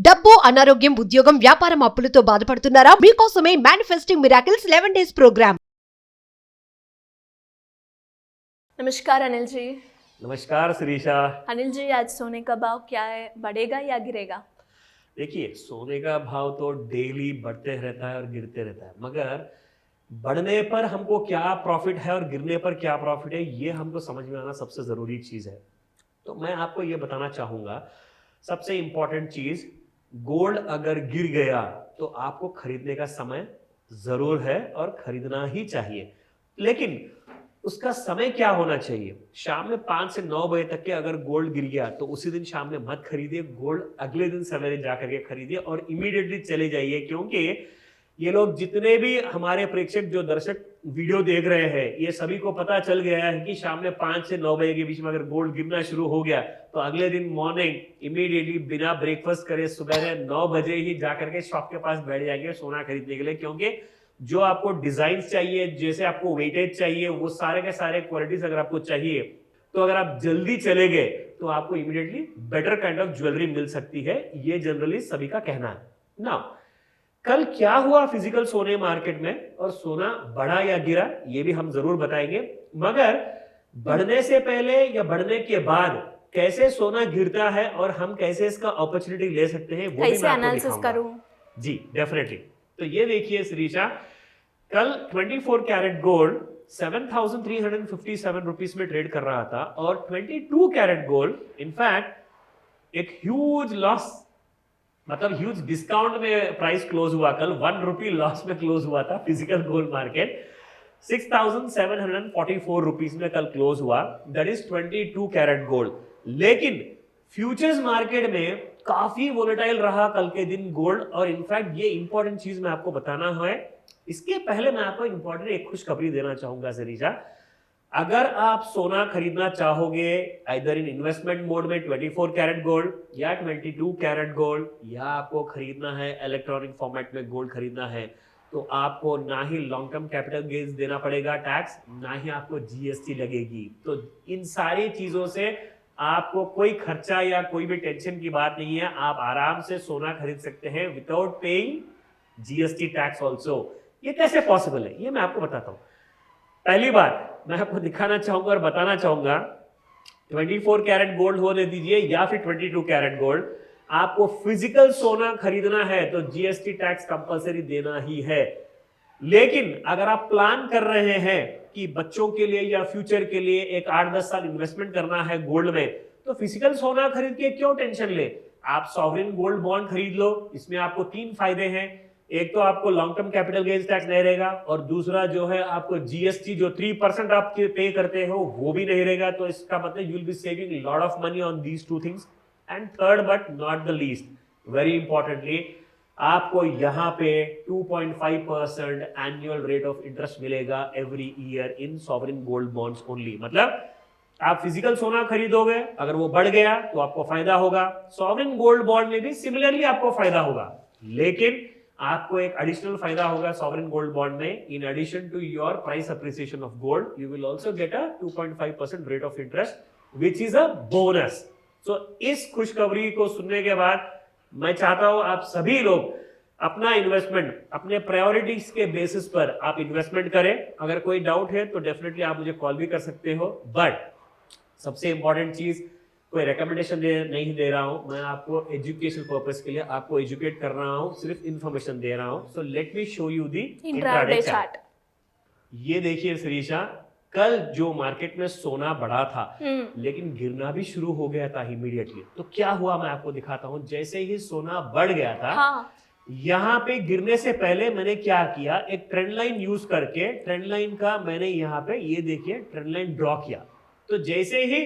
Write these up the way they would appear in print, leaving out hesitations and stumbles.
డబ్బు, అనారోగ్యం, ఉద్యోగం, వ్యాపారం, అప్పులతో బాధపడుతున్నారా? మీకోసమే మేనిఫెస్టింగ్ మిరాకిల్స్ 11 days ప్రోగ్రామ్. नमस्कार अनिल जी। नमस्कार शिरीषा। अनिल जी, आज सोने का भाव क्या है, बढ़ेगा या गिरेगा? देखिए, सोने का भाव तो डेली बढ़ते रहता है और गिरते रहता है, मगर बढ़ने पर हमको क्या प्रॉफिट है और गिरने पर क्या प्रॉफिट है, ये हमको समझ में आना सबसे ज़रूरी चीज़ है। तो मैं आपको ये बताना चाहूँगा, सबसे इम्पॉर्टेंट चीज़, गोल्ड अगर गिर गया तो आपको खरीदने का समय ज़रूर है और खरीदना ही चाहिए, लेकिन उसका समय क्या होना चाहिए? शाम में 5 से 9 बजे तक के अगर गोल्ड गिर गया तो उसी दिन शाम में मत खरीदिए, गोल्ड अगले दिन सवेरे जाकर के खरीदिए और इमीडिएटली चले जाइए, क्योंकि ये लोग जितने भी हमारे प्रेक्षक जो दर्शक वीडियो देख रहे हैं, ये सभी को पता चल गया है कि शाम में 5 से 9 बजे के बीच में अगर गोल्ड गिरना शुरू हो गया तो अगले दिन मॉर्निंग इमीडिएटली बिना ब्रेकफास्ट करे सुबह 9 बजे ही जाकर के शॉप के पास बैठ जाएंगे सोना खरीदने के लिए, क्योंकि जो आपको डिजाइन चाहिए, जैसे आपको वेटेज चाहिए, वो सारे के सारे क्वालिटीज अगर आपको चाहिए तो अगर आप जल्दी चले गए तो आपको immediately better kind of jewellery मिल सकती है। ये जनरली सभी का कहना है। नाउ, कल क्या हुआ फिजिकल सोने मार्केट में और सोना बढ़ा या गिरा, ये भी हम जरूर बताएंगे, मगर बढ़ने से पहले या बढ़ने के बाद कैसे सोना गिरता है और हम कैसे इसका अपॉर्चुनिटी ले सकते हैं, वो भी मैं आपको दिखाऊंगा। जी, डेफिनेटली। तो ये देखिए शिरीषा, कल 24 कैरेट गोल्ड 7,357 रुपीस में ट्रेड कर रहा था और 22 कैरेट गोल्ड इनफैक्ट एक ह्यूज लॉस, मतलब ह्यूज डिस्काउंट में प्राइस क्लोज हुआ। कल 1 रुपी लॉस में क्लोज हुआ था फिजिकल गोल्ड मार्केट। 6,744 रुपीस में कल क्लोज हुआ, दैट इज 22 कैरेट गोल्ड। लेकिन फ्यूचर्स मार्केट में काफी वोलेटाइल रहा कल के दिन गोल्ड, और इनफैक्ट ये इंपॉर्टेंट चीज मैं आपको बताना है। इसके पहले मैं आपको इंपॉर्टेंट एक खुशखबरी देना चाहूंगा शिरीषा, अगर आप सोना खरीदना चाहोगे आइदर इन इन्वेस्टमेंट मोड में 24 कैरेट गोल्ड या 22 कैरेट गोल्ड, या आपको खरीदना है इलेक्ट्रॉनिक फॉर्मेट में गोल्ड खरीदना है, तो आपको ना ही लॉन्ग टर्म कैपिटल गेन्स देना पड़ेगा टैक्स, ना ही आपको जीएसटी लगेगी। तो इन सारी चीजों से आपको कोई खर्चा या कोई भी टेंशन की बात नहीं है, आप आराम से सोना खरीद सकते हैं without paying GST tax also. ये कैसे पॉसिबल है, ये मैं आपको बताता हूं। पहली बात मैं आपको दिखाना चाहूंगा और बताना चाहूंगा, 24 कैरेट गोल्ड होने दीजिए या फिर 22 कैरेट गोल्ड, आपको फिजिकल सोना खरीदना है तो जीएसटी टैक्स कंपलसरी देना ही है। लेकिन अगर आप प्लान कर रहे हैं कि बच्चों के लिए या फ्यूचर के लिए एक 8-10 साल इन्वेस्टमेंट करना है गोल्ड में, तो फिजिकल सोना खरीद के क्यों टेंशन ले, आप सॉवरेन गोल्ड बॉन्ड खरीद लो। इसमें आपको 3 फायदे हैं, एक तो आपको long term capital gains tax नहीं रहेगा, और दूसरा जो है आपको जीएसटी जो 3% आप पे करते हो वो भी नहीं रहेगा। तो इसका मतलब you will be saving lot of money on these 2 things. And third but not the least, very importantly, आपको यहाँ पे 2.5% एनुअल रेट ऑफ इंटरेस्ट मिलेगा every year in sovereign gold bonds only. मतलब आप फिजिकल सोना खरीदोगे, अगर वो बढ़ गया तो आपको फायदा होगा, सॉवरेन गोल्ड बॉन्ड में भी सिमिलरली आपको फायदा होगा, लेकिन आपको एक एडिशनल फायदा होगा सॉवरेन गोल्ड बॉन्ड में। In addition to your price appreciation of gold, you will also get a 2.5% rate of interest which is a bonus. So इस खुशखबरी को सुनने के बाद मैं चाहता हूं आप सभी लोग अपना इन्वेस्टमेंट अपने प्रायोरिटीज के बेसिस पर आप इन्वेस्टमेंट करें। अगर कोई डाउट है तो डेफिनेटली आप मुझे कॉल भी कर सकते हो, बट सबसे इंपॉर्टेंट चीज, कोई रिकमेंडेशन नहीं दे रहा हूं, मैं आपको एजुकेशन पर्पस के लिए आपको एजुकेट कर रहा हूं, सिर्फ इंफॉर्मेशन दे रहा हूं। So let me show you the intraday chart. ये देखिए शिरीषा, कल जो मार्केट में सोना बढ़ा था लेकिन गिरना भी शुरू हो गया था इमीडिएटली। तो क्या हुआ मैं आपको दिखाता हूं। जैसे ही सोना बढ़ गया था, हाँ, यहाँ पे गिरने से पहले मैंने क्या किया, एक ट्रेंड लाइन यूज करके ट्रेंड लाइन का मैंने यहाँ पे ये देखिए ट्रेंड लाइन ड्रॉ किया। तो जैसे ही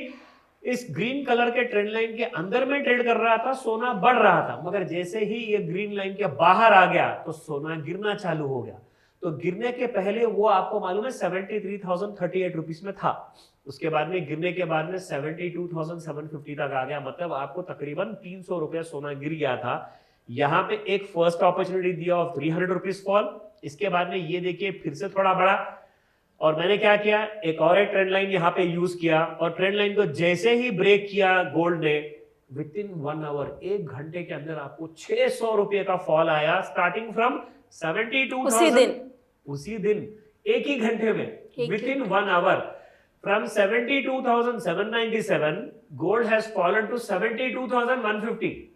इस ग्रीन कलर के ट्रेंड लाइन के अंदर में ट्रेड कर रहा था, सोना बढ़ रहा था, मगर जैसे ही ये ग्रीन लाइन के बाहर आ गया तो सोना गिरना चालू हो गया। तो गिरने के पहले वो आपको मालूम है 73,038 रुपीस में था, उसके बाद में गिरने के बाद में 72,750 तक आ गया, मतलब आपको तकरीबन 300 रुपया सोना गिर गया था। यहाँ पे एक फर्स्ट अपॉर्चुनिटी दिया ऑफ 300 रुपीस फॉल, इसके बाद में ये देखिए फिर से थोड़ा बढ़ा, और मैंने क्या किया, एक और एक ट्रेंड लाइन यहाँ पे यूज किया, और ट्रेंड लाइन को जैसे ही ब्रेक किया गोल्ड ने, विद इन 1 आवर, 1 घंटे के अंदर आपको 600 रुपए का फॉल आया, स्टार्टिंग फ्रॉम 72,000 उसी दिन एक ही घंटे में, within 1 hour, from 72,797 gold has fallen to 72,150.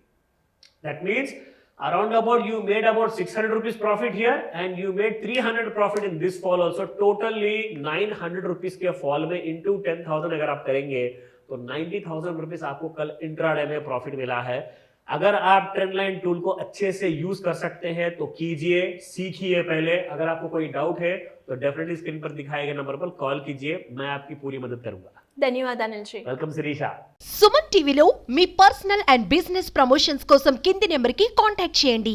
That means around about you made about 600 rupees profit here and you made 300 profit in this fall also. Totally 900 rupees के fall में into 10,000 अगर आप करेंगे तो 90,000 रुपीस आपको कल intraday में profit मिला है। अगर आप ट्रेंड लाइन टूल को अच्छे से यूज कर सकते हैं तो कीजिए, सीखिए पहले। अगर आपको कोई डाउट है तो डेफिनेटली स्क्रीन पर दिखाए गए नंबर पर कॉल कीजिए, मैं आपकी पूरी मदद करूंगा। ధన్యవాదాలు అనిల్ జీ. వెల్కమ్ శిరీష. సుమన్ టీవీలో మీ పర్సనల్ అండ్ బిజినెస్ ప్రమోషన్స్ కోసం కింది నెంబర్కి కాంటాక్ట్ చేయండి.